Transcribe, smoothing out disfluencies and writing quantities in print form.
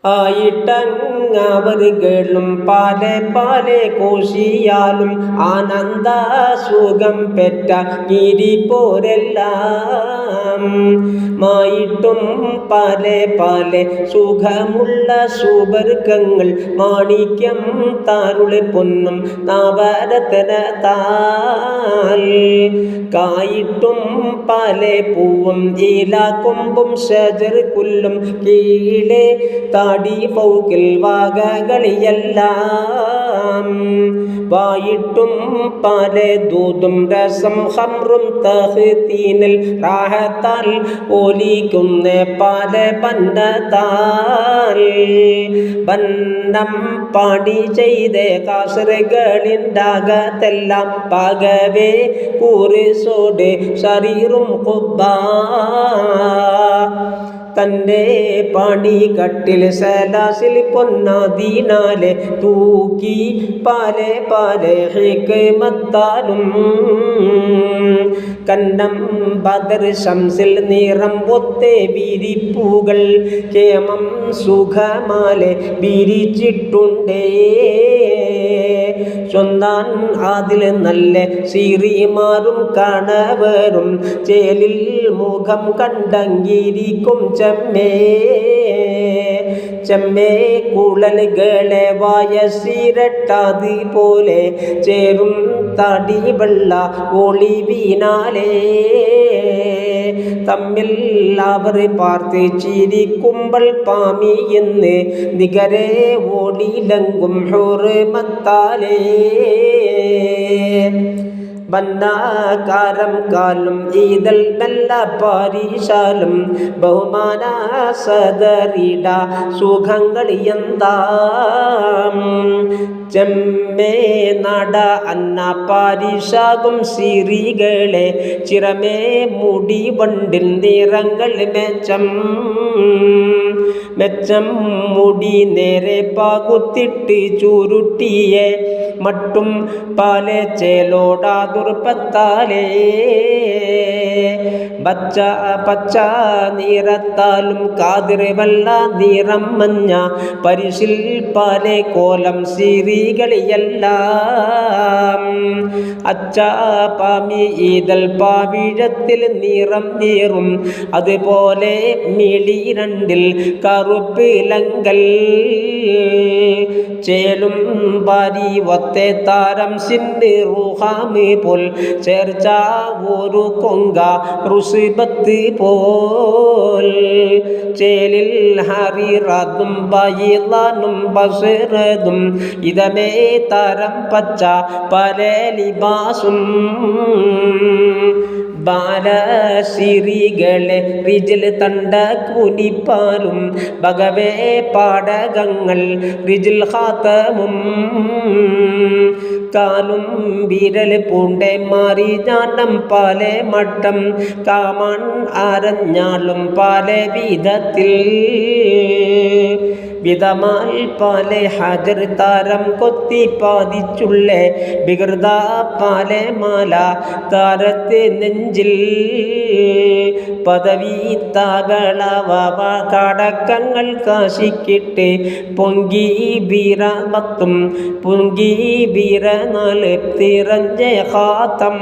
ആയിട്ടങ്ങവറുകളും പാലെ പാലെ കോശിയാലും ആനന്ദ സുഖം പെറ്റ ഗിരിപ്പോരെല്ലാം മായിട്ടും പാലെ പാലെ സുഖമുള്ള സുവർഗങ്ങൾ മാണിക്യം താരുളി പൊന്നും നവരത്തന താൽ കായിട്ടും പാലെ പൂവും ഇല കൊമ്പും ഷജർ കുല്ലും കീഴെ താടി പൗക്കിൽ വാകകളിയെല്ലാം വായിട്ടും പാലെ ദൂതും രസം ഹംറും തഹ്തീനിൽ റാഹത്താൽ ഓലിക്കുന്ന പാലെ ബന്നതാൽ ബന്നം പാടി ചെയ്ത കാസറുകളിൻ്റകത്തെല്ലാം പകവേ കൂറിസോട് ശരീറും കുബ്ബ തൻ്റെ പണികട്ടിൽ സലാസിൽ പൊന്നാദീനാലെ തൂക്കി പാലെ പാലെ ഹിക്മത്താലും കന്നം ബദർ ശംസിൽ നിറം പൊത്തെ വിരിപ്പുകൾ കേമം സുഖമാലെ വിരിച്ചിട്ടുണ്ടേ ചൊന്നാൻ അതിൽ നല്ല സിറിമാരും കണവരും ചേലിൽ മുഖം കണ്ടങ്കിരിക്കും ചെമ്മേ കുഴലുകളെ വയസ്സിരട്ടാതി പോലെ ചേരും തടി വെള്ള ഒളിവിനാലേ തമ്മിൽ അവർ പാർത്ത് ചിരിക്കുമ്പോൾ പാമി എന്ന് നികരെ ഓടിലങ്കും ഹുർമത്താലേ ബന്നാകാരം കാലും ഈതൽ നല്ല പാരീശാലും ബഹുമാന സദറിട സുഖങ്ങൾ എന്താം ചെമ്മേ നട അന്ന പാരിശാകും സിറികളെ ചിറമേ മുടി വണ്ടിൽ നിറങ്ങൾ മെച്ചം മുടി നേരെ പാകുത്തിട്ട് ചുരുട്ടിയെ മട്ടും പാലെ ചേലോടാ ദുർപ്പത്താലേ പച്ച നിറത്താലും കാതിരവല്ല നിറം മഞ്ഞ പരിശിൽ പാലെ കോലം സിറികളിയെല്ലാം അച്ച പാമി ഈതൽ പാവിഴത്തിൽ നിറം നീറും അതുപോലെ മിളി രണ്ടിൽ കറുപ്പിലങ്കൽ ചേലും പാരി ഒത്തെ താരം സിന്ന് റുഹാമി പോൽ ചേർച്ച ഒരു കൊങ്ക റുസിബത്ത് പോൽ ചേലിൽ ഹരിറതും ബയിലാനും ബസറതും ഇതമേ തരം പച്ച പല ലിബാസും ബാലസിറികളെ റിജിൽ തണ്ട കുനിപ്പാലും ഭഗവേ പാടകങ്ങൾ റിജിൽ ഖാതമും കാലും വിരൽ പൂണ്ടെ മാറി ഞാനം പാലെ മട്ടം കാമാൻ അരഞ്ഞാളും പാലെ വിധത്തിൽ വിധമാൽ പാലെ ഹജർ താരം കൊത്തി പാതിച്ചുള്ള വികൃത പാലെ മാല താരത്തെ നെഞ്ചിൽ പദവി താകളവ കടക്കങ്ങൾ കാശിക്കിട്ട് പൊങ്കി ബീര മത്തും പൊങ്കി ബീര നാല് തിറഞ്ച ഖാതം